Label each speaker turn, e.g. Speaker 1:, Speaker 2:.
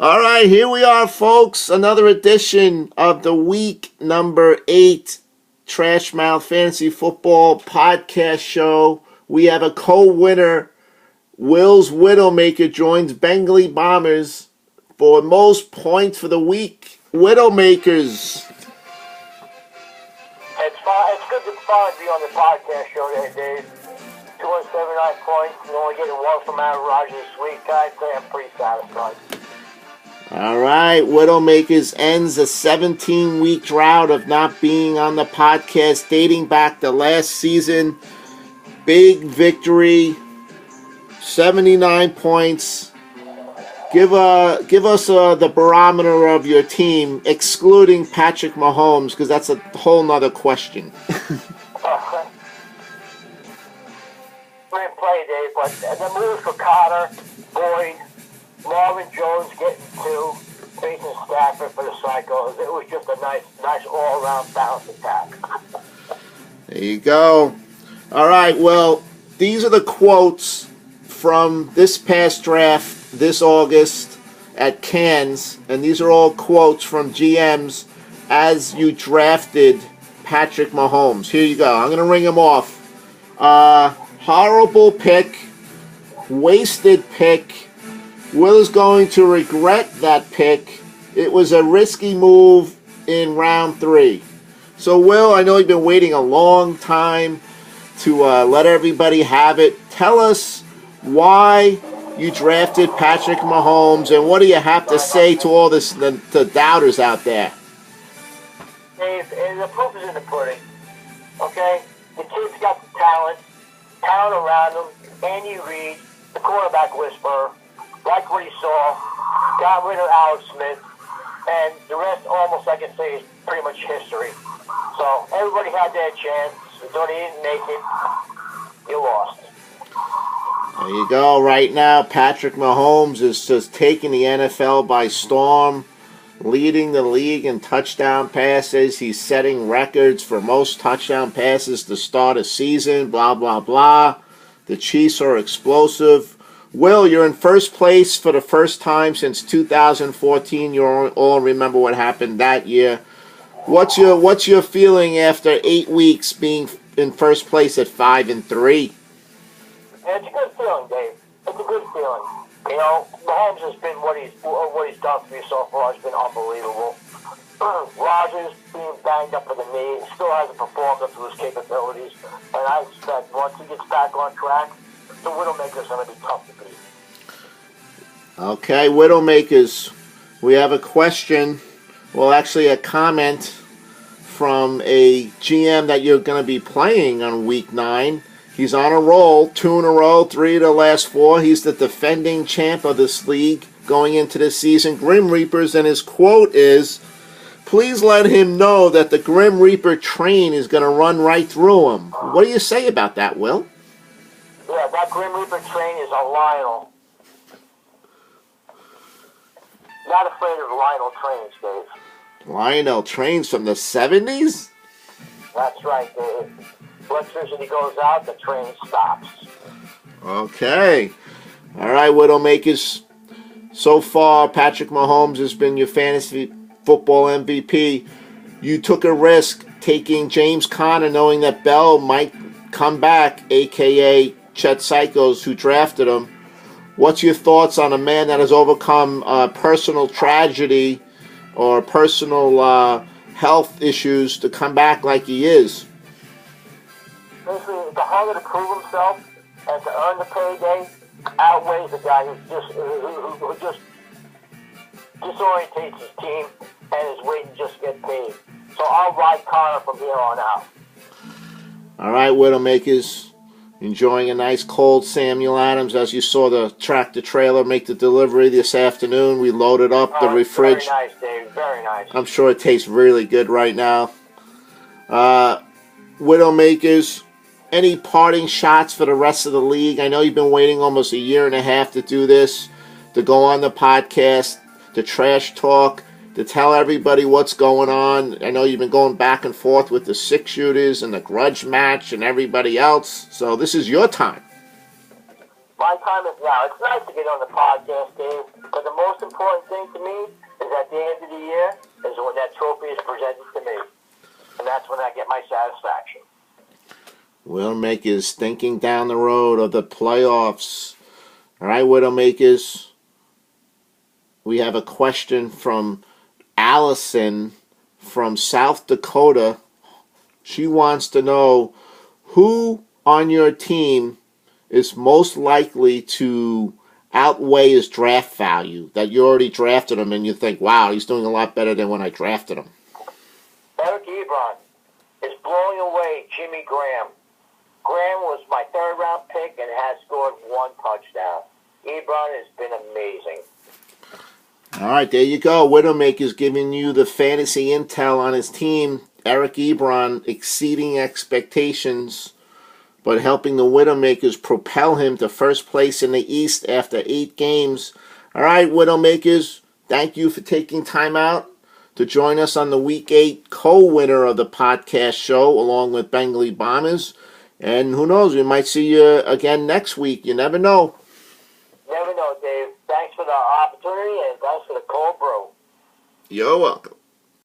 Speaker 1: All right, here we are, folks. Another edition of the week number 8 Trash Mouth Fantasy Football podcast show. We have a co-winner. Will's Widowmaker joins Bengali Bombers for most points for the week. Widowmakers.
Speaker 2: It's good to finally be on the podcast show today, Dave. 279 points, and only getting one from Aaron Rodgers this week. I'd say I'm pretty satisfied.
Speaker 1: All right, Widowmakers ends a 17-week drought of not being on the podcast dating back to last season. Big victory, 79 points. Give us the barometer of your team, excluding Patrick Mahomes, because that's a whole nother question.
Speaker 2: Great play, Dave, but the moves for Connor, Boyd, Marvin Jones getting 2, Jason Stafford for the Cycles. It was just a nice all-around balanced attack.
Speaker 1: There you go. All right, well, these are the quotes from this past draft this August at Cannes, and these are all quotes from GMs as you drafted Patrick Mahomes. Here you go. I'm going to ring them off. Horrible pick. Wasted pick. Will is going to regret that pick. It was a risky move in round 3. So, Will, I know you've been waiting a long time to let everybody have it. Tell us why you drafted Patrick Mahomes, and what do you have to say to all the doubters out there?
Speaker 2: Dave, the proof is in the pudding. Okay? The kid's got the talent around him. Andy Reid, the quarterback whisperer, like what he saw, got rid of Alex Smith, and the rest, almost I can say, is pretty much history. So everybody had their chance. Though they didn't make it, you lost.
Speaker 1: There you go. Right now, Patrick Mahomes is just taking the NFL by storm, leading the league in touchdown passes. He's setting records for most touchdown passes to start a season, blah, blah, blah. The Chiefs are explosive. Will, you're in first place for the first time since 2014. You all remember what happened that year. What's your feeling after 8 weeks being in first place at 5-3?
Speaker 2: Yeah, it's a good feeling, Dave. It's a good feeling. You know, Mahomes has been what he's done for me so far has been unbelievable. Rodgers being banged up with the knee still hasn't performed up to his capabilities, and I expect once he gets back on track, the Widowmaker's going to be tough to beat.
Speaker 1: Okay, Widowmakers, we have a question. Well, actually a comment from a GM that you're going to be playing on week 9. He's on a roll, 2 in a row, 3 of the last 4. He's the defending champ of this league going into this season, Grim Reapers, and his quote is, "Please let him know that the Grim Reaper train is going to run right through him." What do you say about that, Will?
Speaker 2: Yeah, that Grim Reaper train is a Lionel. Not afraid of Lionel trains, Dave.
Speaker 1: Lionel trains from the 70s?
Speaker 2: That's right, Dave. Electricity goes out, the train stops.
Speaker 1: Okay. All right, Widowmakers. So far, Patrick Mahomes has been your fantasy football MVP. You took a risk taking James Conner, knowing that Bell might come back, a.k.a. Chet Psychos, who drafted him. What's your thoughts on a man that has overcome personal tragedy or personal health issues to come back like he is?
Speaker 2: Basically, the hunger to prove himself and to earn the payday outweighs the guy who just disorientates his team and is waiting just to get paid. So I'll ride Connor from here on out.
Speaker 1: All right, Widowmakers. Enjoying a nice cold Samuel Adams. As you saw the tractor trailer make the delivery this afternoon, we loaded up the refrigerator.
Speaker 2: Very nice, Dave. Very nice.
Speaker 1: I'm sure it tastes really good right now. Widowmakers, any parting shots for the rest of the league? I know you've been waiting almost a year and a half to do this, to go on the podcast, to trash talk, to tell everybody what's going on. I know you've been going back and forth with the 6-shooters and the grudge match and everybody else, so this is your time.
Speaker 2: My time is now. It's nice to get on the podcast, Dave, but the most important thing to
Speaker 1: Widowmakers thinking down the road of the playoffs. All right, Widowmakers. We have a question from Allison from South Dakota. She wants to know who on your team is most likely to outweigh his draft value, that you already drafted him and you think, wow, he's doing a lot better than when I drafted him.
Speaker 2: Eric Ebron is blowing away Jimmy Graham. Graham was my third-round pick and has scored 1 touchdown. Ebron has been amazing.
Speaker 1: All right, there you go. Widowmaker's giving you the fantasy intel on his team. Eric Ebron exceeding expectations, but helping the Widowmakers propel him to first place in the East after 8 games. All right, Widowmakers, thank you for taking time out to join us on the Week 8 co-winner of the podcast show, along with Bengali Bombers. And who knows, we might see you again next week. You never know.
Speaker 2: Never know, Dave. Thanks for the opportunity and thanks for the cold brew.
Speaker 1: You're welcome.